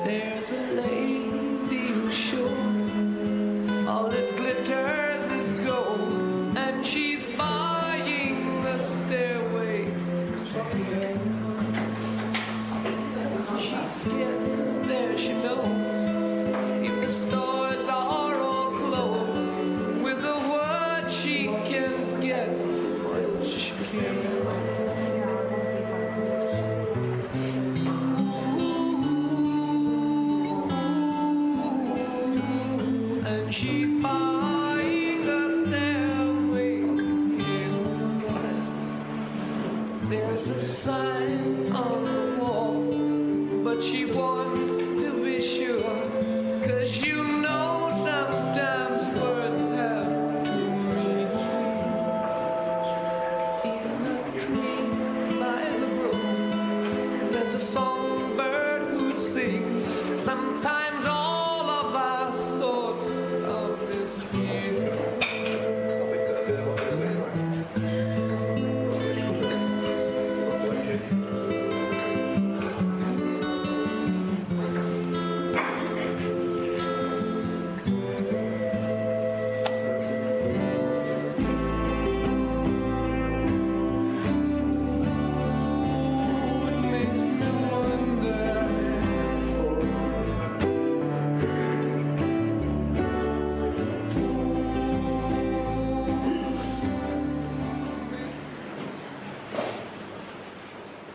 There's a lady who's sure all that glitters is gold, and she's buying the stairway. She gets there, she knows, if the stores are all closed, with a word she can get what she can. She's buying a stairway. There's a sign on the wall, but she wants to be sure, 'cause you know sometimes words have meaning. In a tree by the road, there's a songbird who sings. Sometimes all of our thoughts of this year. It makes me wonder.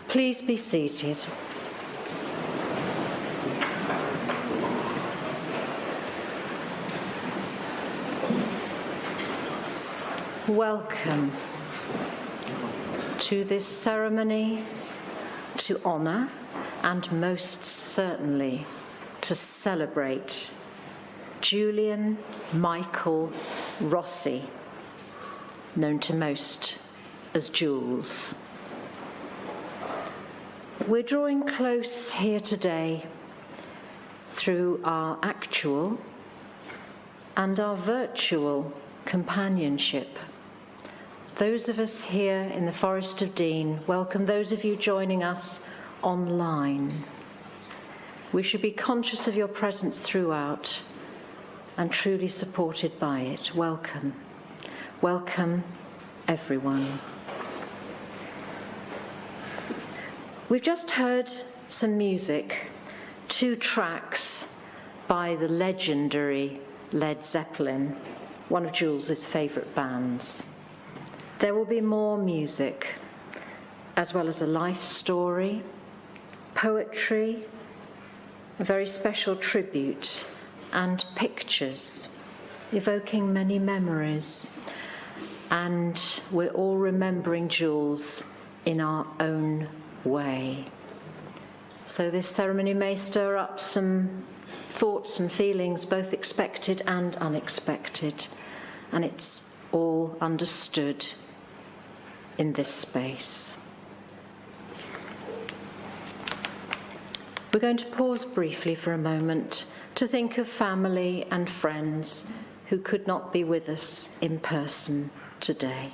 Please be seated. Welcome to this ceremony to honour and most certainly to celebrate Julian Michael Rossi, known to most as Jules. We're drawing close here today through our actual and our virtual companionship. Those of us here in the Forest of Dean welcome those of you joining us online. We should be conscious of your presence throughout and truly supported by it. Welcome. Welcome, everyone. We've just heard some music, 2 tracks by the legendary Led Zeppelin, one of Jules's favourite bands. There will be more music, as well as a life story, poetry, a very special tribute, and pictures, evoking many memories. And we're all remembering Jules in our own way. So this ceremony may stir up some thoughts and feelings, both expected and unexpected, and it's all understood in this space. We're going to pause briefly for a moment to think of family and friends who could not be with us in person today.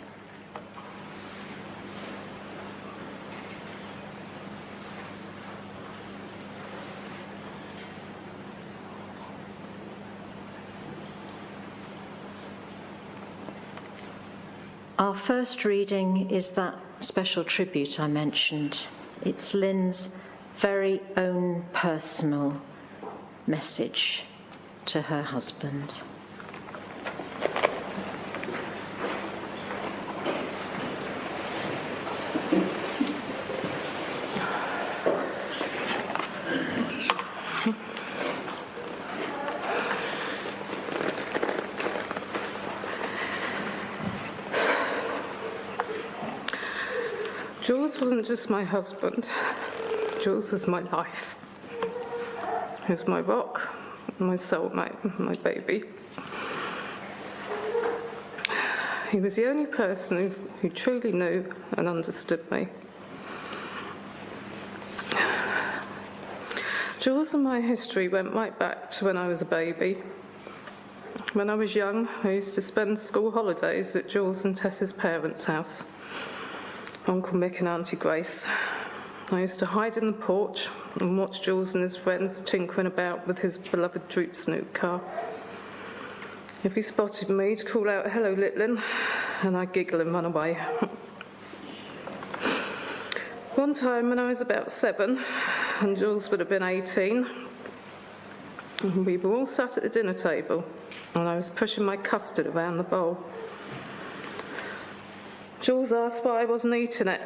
Our first reading is that special tribute I mentioned. It's Lynn's very own personal message to her husband. Jules wasn't just my husband. Jules was my life. He was my rock, my soulmate, my baby. He was the only person who truly knew and understood me. Jules and my history went right back to when I was a baby. When I was young, I used to spend school holidays at Jules and Tessa's parents' house, Uncle Mick and Auntie Grace. I used to hide in the porch and watch Jules and his friends tinkering about with his beloved Droop Snoop car. If he spotted me, he'd call out, "Hello, Litlin," and I'd giggle and run away. One time when I was about 7, and Jules would have been 18, we were all sat at the dinner table, and I was pushing my custard around the bowl. Jules asked why I wasn't eating it,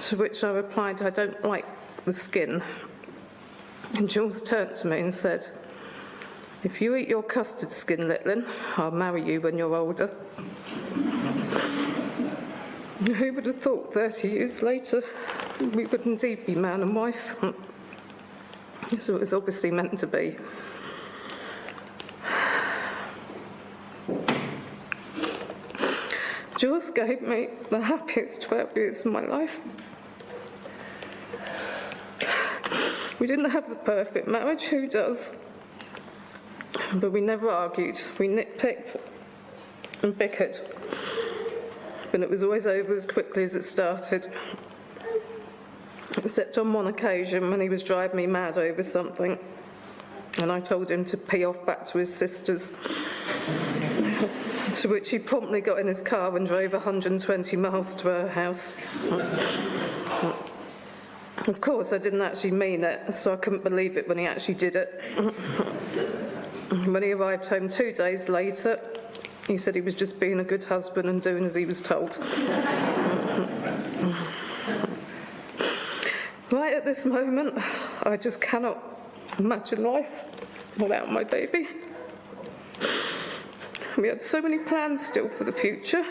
to which I replied, "I don't like the skin." And Jules turned to me and said, "If you eat your custard skin, Litlin, I'll marry you when you're older." Who would have thought 30 years later we would indeed be man and wife? So it was obviously meant to be. Jules gave me the happiest 12 years of my life. We didn't have the perfect marriage, who does? But we never argued. We nitpicked and bickered. But it was always over as quickly as it started. Except on one occasion when he was driving me mad over something, and I told him to pee off back to his sister's. To which he promptly got in his car and drove 120 miles to her house. Of course, I didn't actually mean it, so I couldn't believe it when he actually did it. When he arrived home 2 days later, he said he was just being a good husband and doing as he was told. Right at this moment, I just cannot imagine life without my baby. We had so many plans still for the future.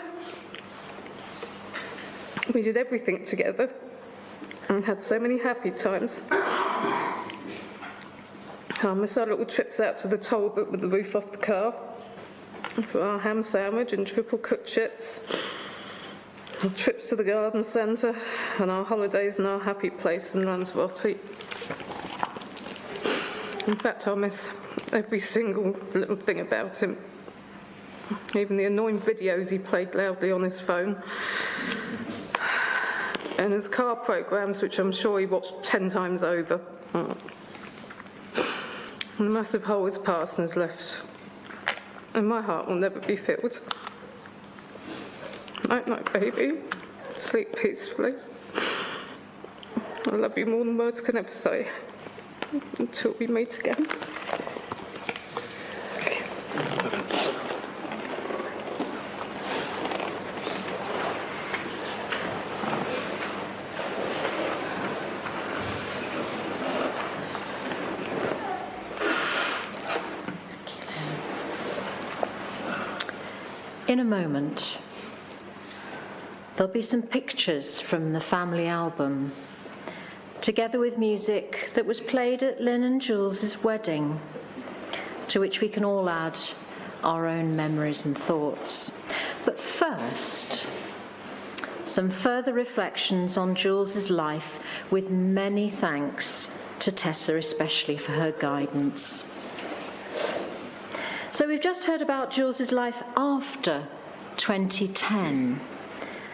We did everything together and had so many happy times. I miss our little trips out to the Talbot with the roof off the car for our ham sandwich and triple cooked chips, our trips to the garden centre, and our holidays in our happy place in Lanzarote. In fact, I miss every single little thing about him. Even the annoying videos he played loudly on his phone, and his car programmes, which I'm sure he watched 10 times over. And the massive hole his past has left, and my heart will never be filled. Night, night, baby. Sleep peacefully. I love you more than words can ever say. Until we meet again. In a moment, there'll be some pictures from the family album, together with music that was played at Lynn and Jules' wedding, to which we can all add our own memories and thoughts. But first, some further reflections on Jules' life, with many thanks to Tessa especially for her guidance. So we've just heard about Jules' life after 2010.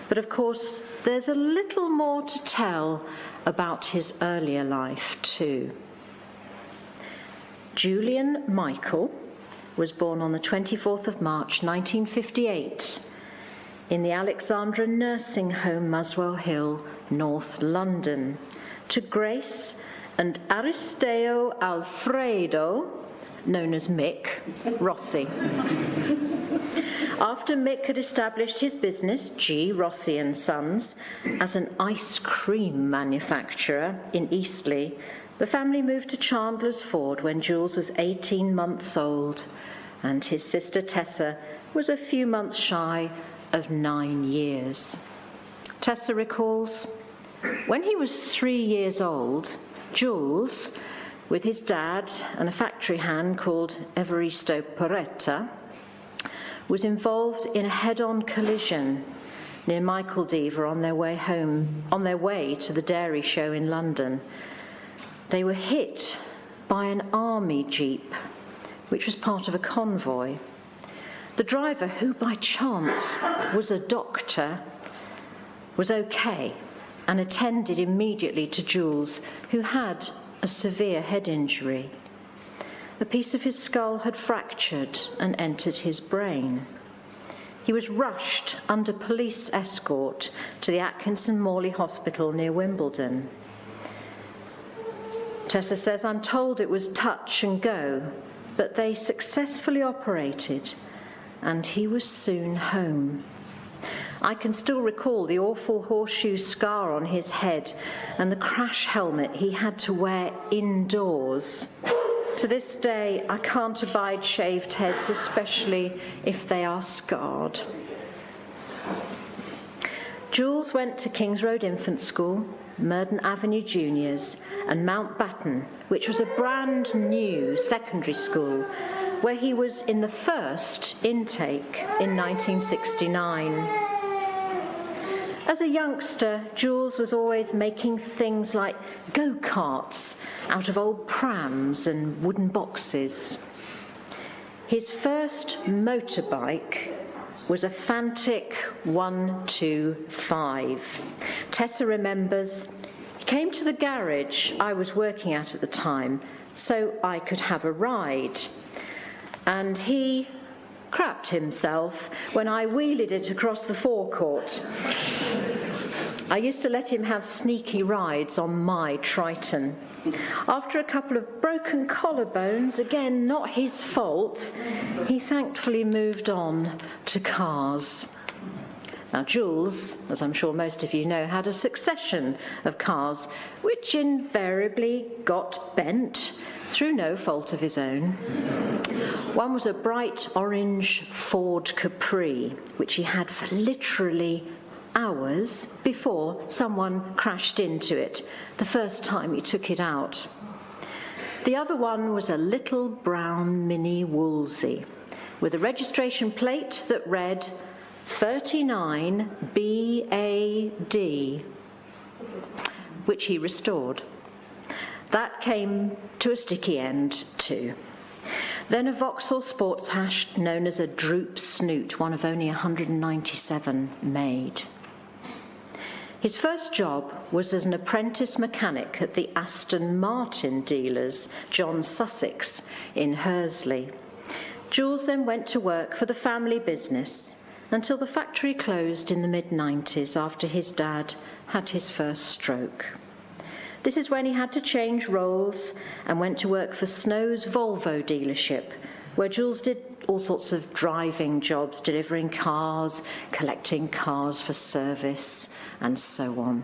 But of course, there's a little more to tell about his earlier life too. Julian Michael was born on the 24th of March 1958 in the Alexandra Nursing Home, Muswell Hill, North London, to Grace and Aristeo Alfredo, known as Mick, Rossi. After Mick had established his business, G. Rossi and Sons, as an ice cream manufacturer in Eastleigh, the family moved to Chandler's Ford when Jules was 18 months old, and his sister Tessa was a few months shy of 9 years. Tessa recalls, when he was 3 years old, Jules, with his dad and a factory hand called Evaristo Porretta, was involved in a head-on collision near Michaeldever on their way to the dairy show in London. They were hit by an army jeep, which was part of a convoy. The driver, who by chance was a doctor, was okay, and attended immediately to Jules, who had a severe head injury. A piece of his skull had fractured and entered his brain. He was rushed under police escort to the Atkinson Morley Hospital near Wimbledon. Tessa says, "I'm told it was touch and go, but they successfully operated and he was soon home. I can still recall the awful horseshoe scar on his head and the crash helmet he had to wear indoors. To this day, I can't abide shaved heads, especially if they are scarred." Jules went to Kings Road Infant School, Murden Avenue Juniors, and Mountbatten, which was a brand new secondary school, where he was in the first intake in 1969. As a youngster, Jules was always making things like go-karts out of old prams and wooden boxes. His first motorbike was a Fantic 125. Tessa remembers, "He came to the garage I was working at the time so I could have a ride. And he crapped himself when I wheeled it across the forecourt. I used to let him have sneaky rides on my Triton. After a couple of broken collarbones, again not his fault, he thankfully moved on to cars." Now, Jules, as I'm sure most of you know, had a succession of cars which invariably got bent through no fault of his own. One was a bright orange Ford Capri, which he had for literally hours before someone crashed into it the first time he took it out. The other one was a little brown Mini Woolsey with a registration plate that read 39 BAD, which he restored. That came to a sticky end too. Then a Vauxhall sports hash known as a Droop Snoot, one of only 197 made. His first job was as an apprentice mechanic at the Aston Martin dealers, John Sussex, in Hursley. Jules then went to work for the family business until the factory closed in the mid-90s after his dad had his first stroke. This is when he had to change roles and went to work for Snow's Volvo dealership, where Jules did all sorts of driving jobs, delivering cars, collecting cars for service, and so on.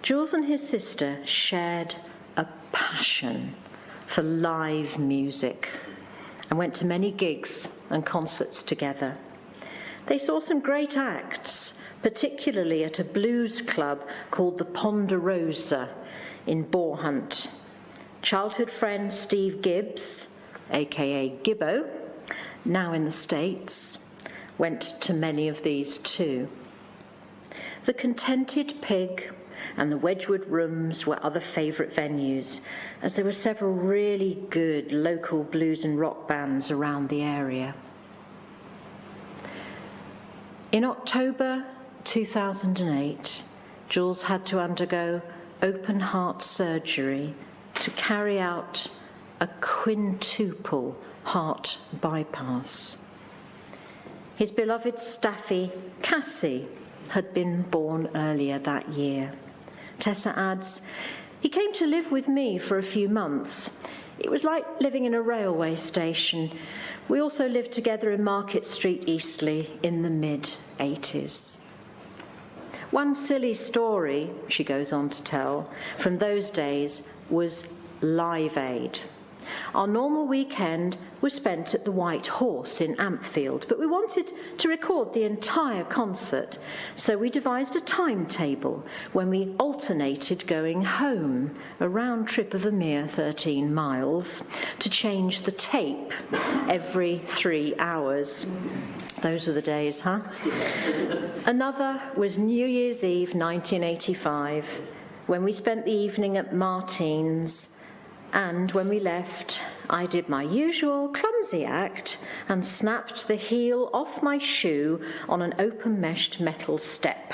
Jules and his sister shared a passion for live music and went to many gigs and concerts together. They saw some great acts, particularly at a blues club called the Ponderosa in Borehunt. Childhood friend Steve Gibbs, aka Gibbo, now in the States, went to many of these too. The Contented Pig and the Wedgwood Rooms were other favourite venues, as there were several really good local blues and rock bands around the area. In October 2008, Jules had to undergo open heart surgery to carry out a quintuple heart bypass. His beloved staffy, Cassie, had been born earlier that year. Tessa adds, "He came to live with me for a few months. It was like living in a railway station. We also lived together in Market Street, Eastleigh, in the mid-80s. One silly story," she goes on to tell, "from those days was Live Aid. Our normal weekend was spent at the White Horse in Ampfield, but we wanted to record the entire concert, so we devised a timetable when we alternated going home, a round trip of a mere 13 miles, to change the tape every 3 hours. Those were the days, huh? Another was New Year's Eve 1985, when we spent the evening at Martin's. And when we left, I did my usual clumsy act and snapped the heel off my shoe on an open-meshed metal step.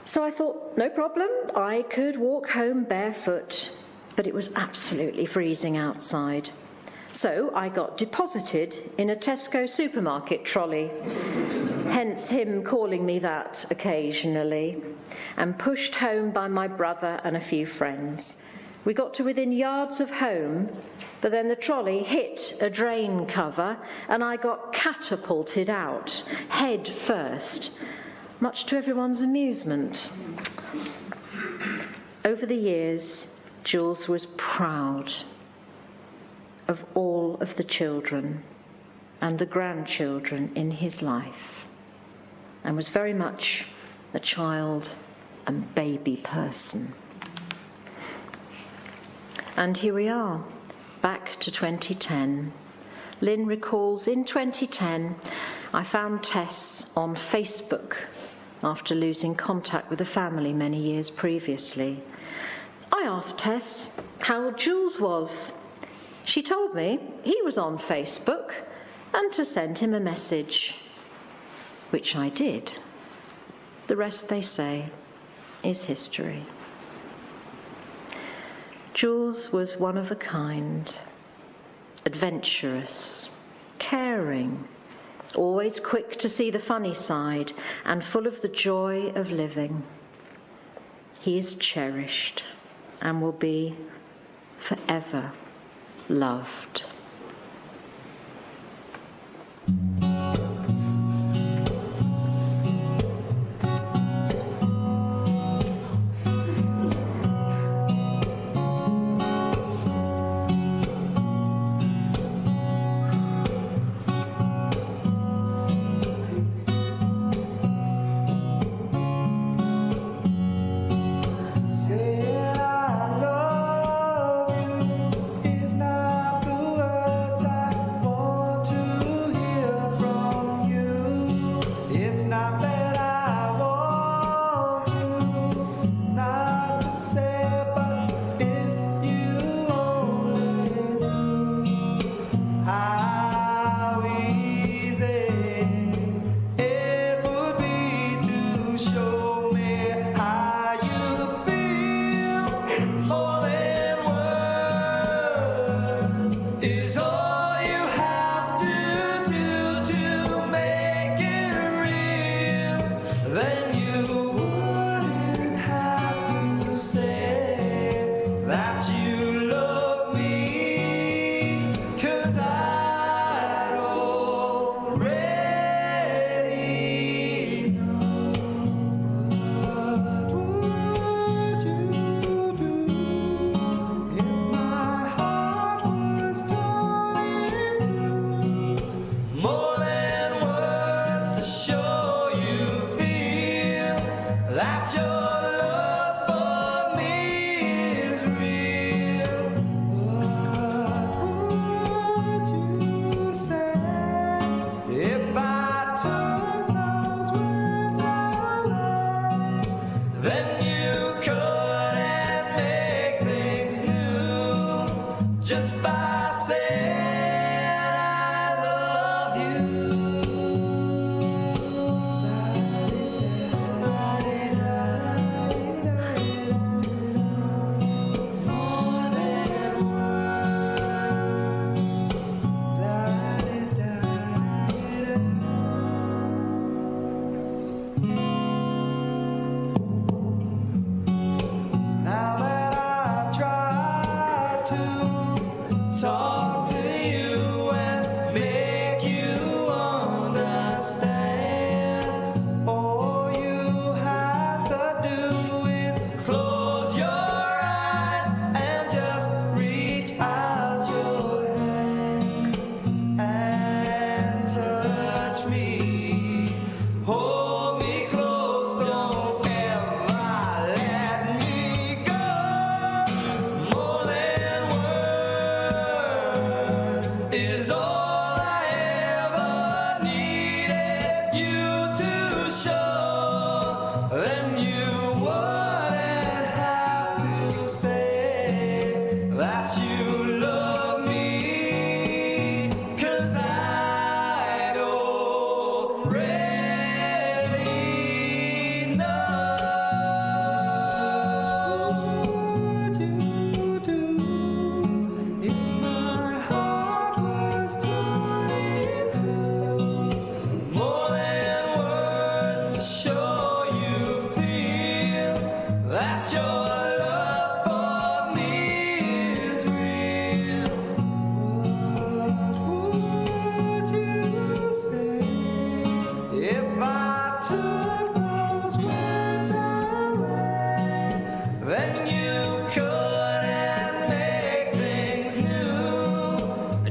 So I thought, no problem, I could walk home barefoot, but it was absolutely freezing outside. So I got deposited in a Tesco supermarket trolley, hence him calling me that occasionally, and pushed home by my brother and a few friends. We got to within yards of home, but then the trolley hit a drain cover and I got catapulted out, head first, much to everyone's amusement. Over the years, Jules was proud of all of the children and the grandchildren in his life, and was very much a child and baby person. And here we are, back to 2010. Lynn recalls, in 2010, I found Tess on Facebook after losing contact with the family many years previously. I asked Tess how Jules was. She told me he was on Facebook and to send him a message, which I did. The rest, they say, is history. Jules was one of a kind, adventurous, caring, always quick to see the funny side and full of the joy of living. He is cherished and will be forever loved. Saying I love you is not the way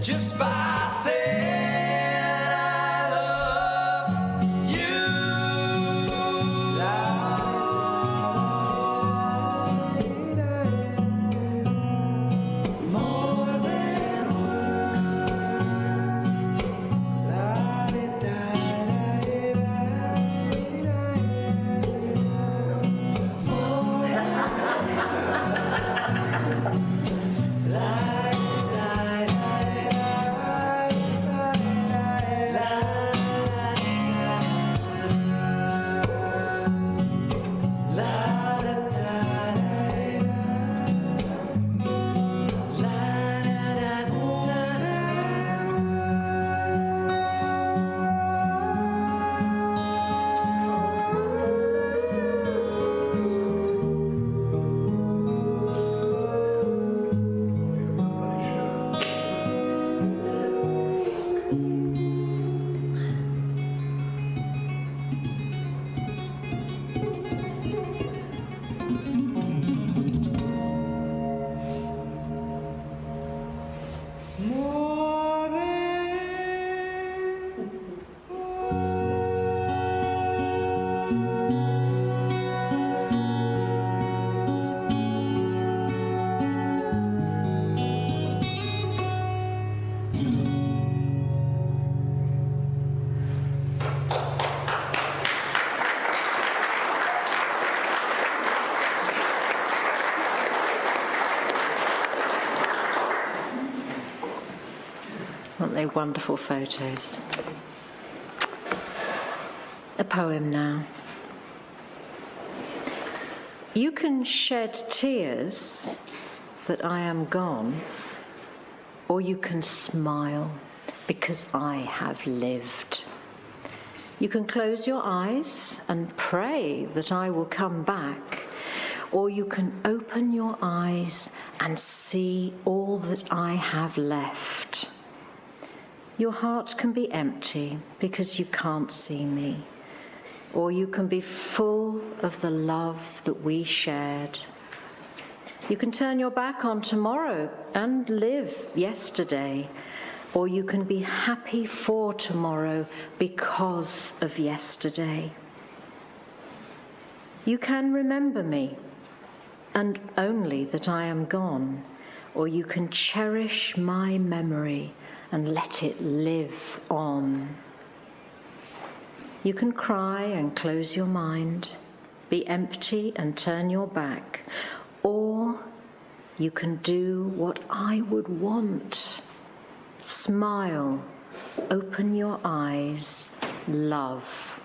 just by saying I love you. More than Aren't they wonderful photos? A poem now. You can shed tears that I am gone, or you can smile because I have lived. You can close your eyes and pray that I will come back, or you can open your eyes and see all that I have left. Your heart can be empty because you can't see me, or you can be full of the love that we shared. You can turn your back on tomorrow and live yesterday, or you can be happy for tomorrow because of yesterday. You can remember me, and only that I am gone, or you can cherish my memory and let it live on. You can cry and close your mind, be empty and turn your back, or you can do what I would want. Smile, open your eyes, love,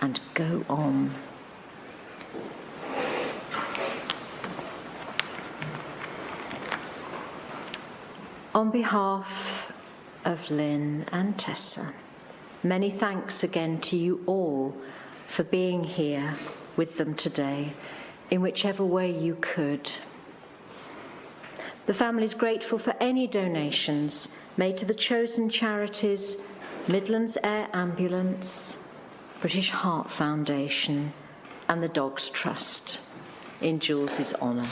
and go on. On behalf of Lynn and Tessa, many thanks again to you all for being here with them today, in whichever way you could. The family is grateful for any donations made to the chosen charities Midlands Air Ambulance, British Heart Foundation and the Dogs Trust in Jules's honour.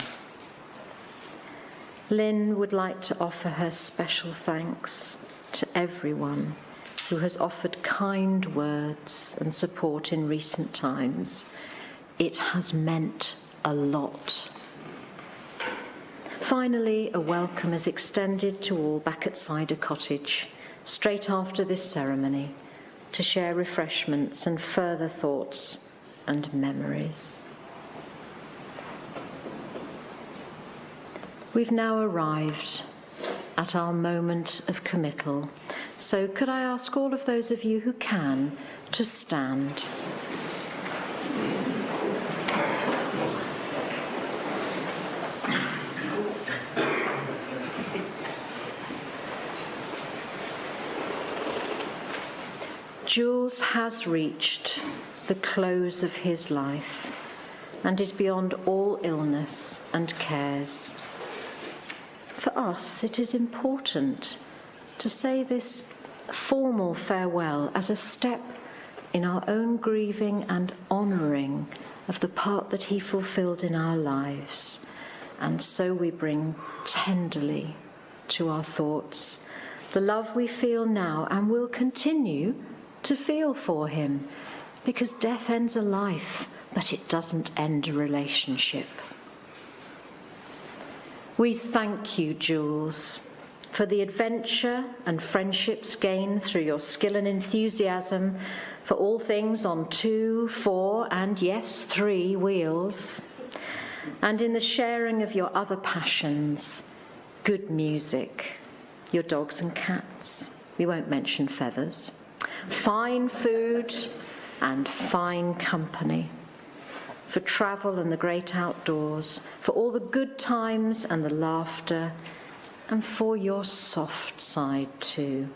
Lynn would like to offer her special thanks to everyone who has offered kind words and support in recent times. It has meant a lot. Finally, a welcome is extended to all back at Cider Cottage, straight after this ceremony, to share refreshments and further thoughts and memories. We've now arrived at our moment of committal, so could I ask all of those of you who can to stand? Jules has reached the close of his life and is beyond all illness and cares. For us, it is important to say this formal farewell as a step in our own grieving and honouring of the part that he fulfilled in our lives. And so we bring tenderly to our thoughts the love we feel now and will continue to feel for him, because death ends a life, but it doesn't end a relationship. We thank you, Jules, for the adventure and friendships gained through your skill and enthusiasm for all things on 2, 4, and yes, 3 wheels, and in the sharing of your other passions, good music, your dogs and cats, we won't mention feathers, fine food and fine company, for travel and the great outdoors, for all the good times and the laughter, and for your soft side too,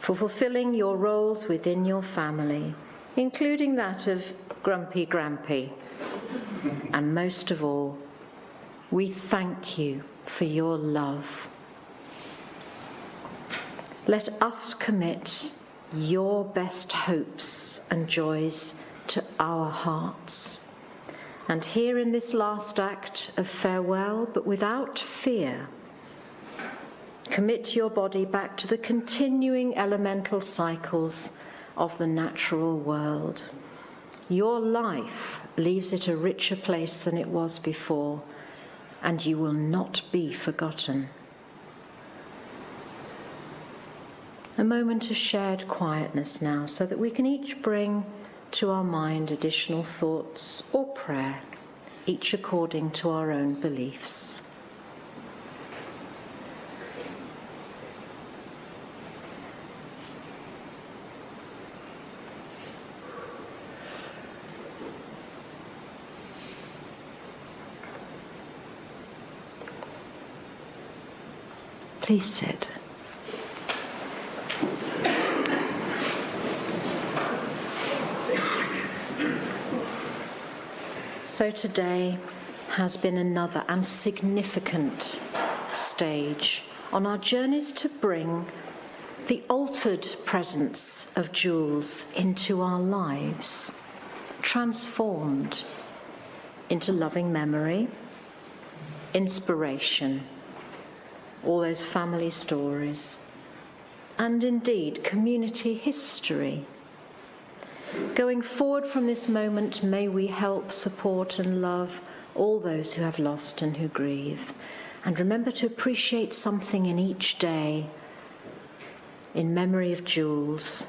for fulfilling your roles within your family, including that of Grumpy Grampy. And most of all, we thank you for your love. Let us commit your best hopes and joys to our hearts. And here in this last act of farewell, but without fear, commit your body back to the continuing elemental cycles of the natural world. Your life leaves it a richer place than it was before, and you will not be forgotten. A moment of shared quietness now, so that we can each bring to our mind additional thoughts or prayer, each according to our own beliefs. Please sit. So today has been another and significant stage on our journeys to bring the altered presence of Jules into our lives, transformed into loving memory, inspiration, all those family stories, and indeed community history. Going forward from this moment, may we help, support and love all those who have lost and who grieve. And remember to appreciate something in each day in memory of Jules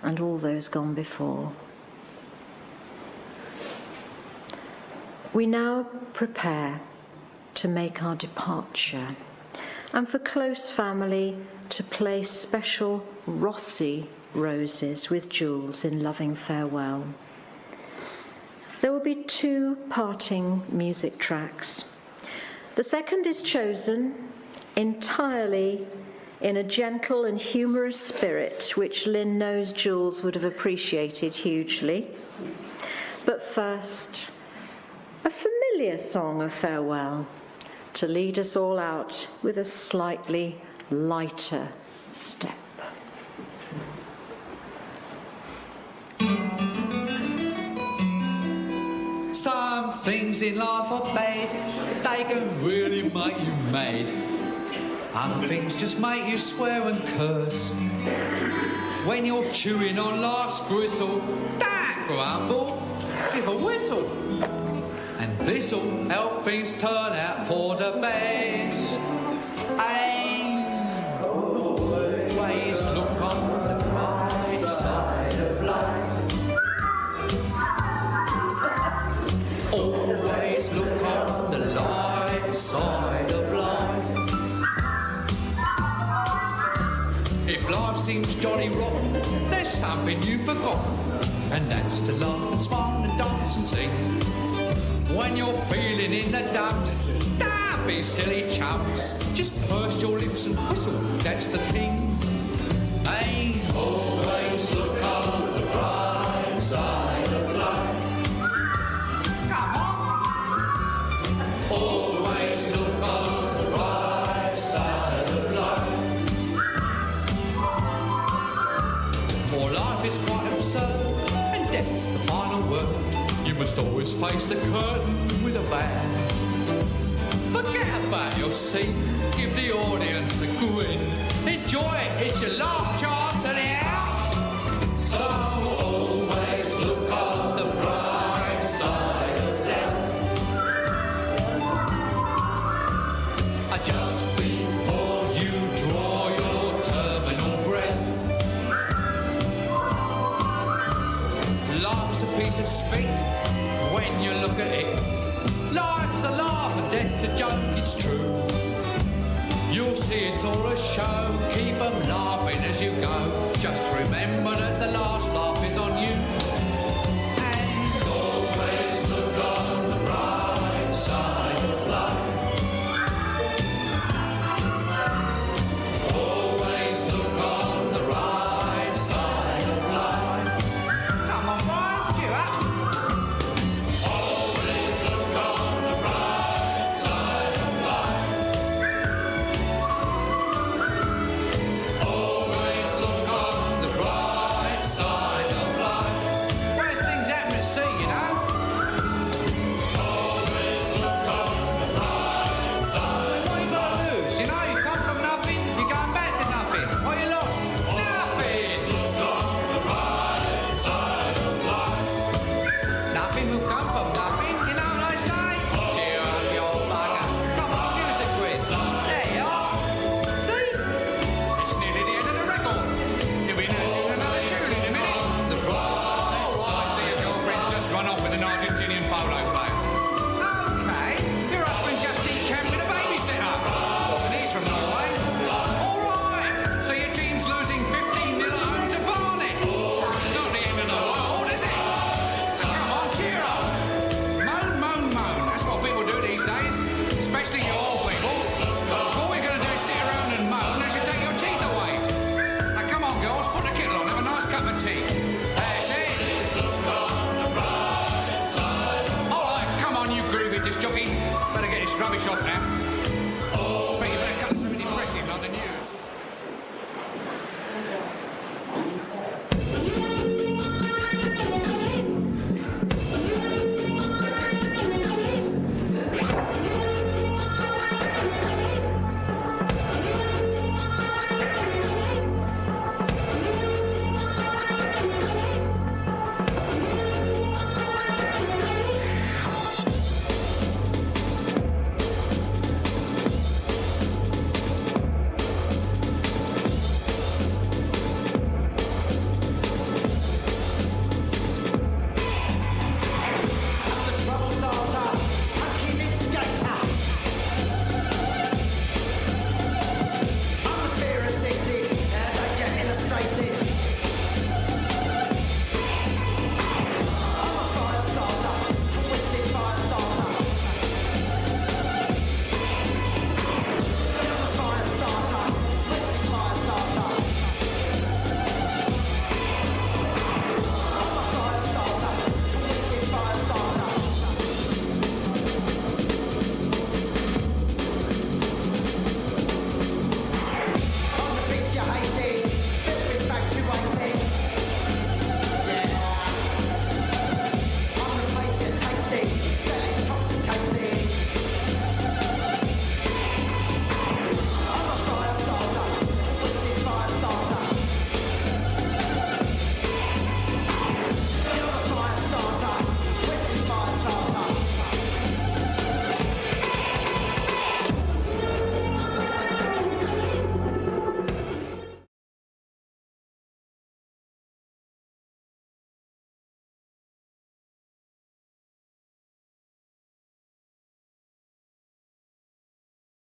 and all those gone before. We now prepare to make our departure, and for close family to place special Rossi roses with Jules in loving farewell. There will be 2 parting music tracks. The second is chosen entirely in a gentle and humorous spirit, which Lynn knows Jules would have appreciated hugely. But first, a familiar song of farewell to lead us all out with a slightly lighter step. Some things in life are bad, they can really make you mad. Other things just make you swear and curse. When you're chewing on life's gristle, don't grumble, give a whistle. And this'll help things turn out for the best. And always look on the bright side of life. Always look on the light side of life. If life seems jolly rotten, there's something you've forgotten, and that's to laugh and smile and dance and sing. When you're feeling in the dumps, don't be silly chumps, just purse your lips and whistle, that's the thing. Hey, always look on the bright side of life. Come on. Always look on the bright side of life. For life is quite absurd, and death's the final word. You must always face the curtain with a bow. Forget about your seat, give the audience a grin. It piece of spit when you look at it. Life's a laugh and death's a joke, it's true. You'll see it's all a show, keep 'em laughing as you go. Just remember that the last laugh is on you.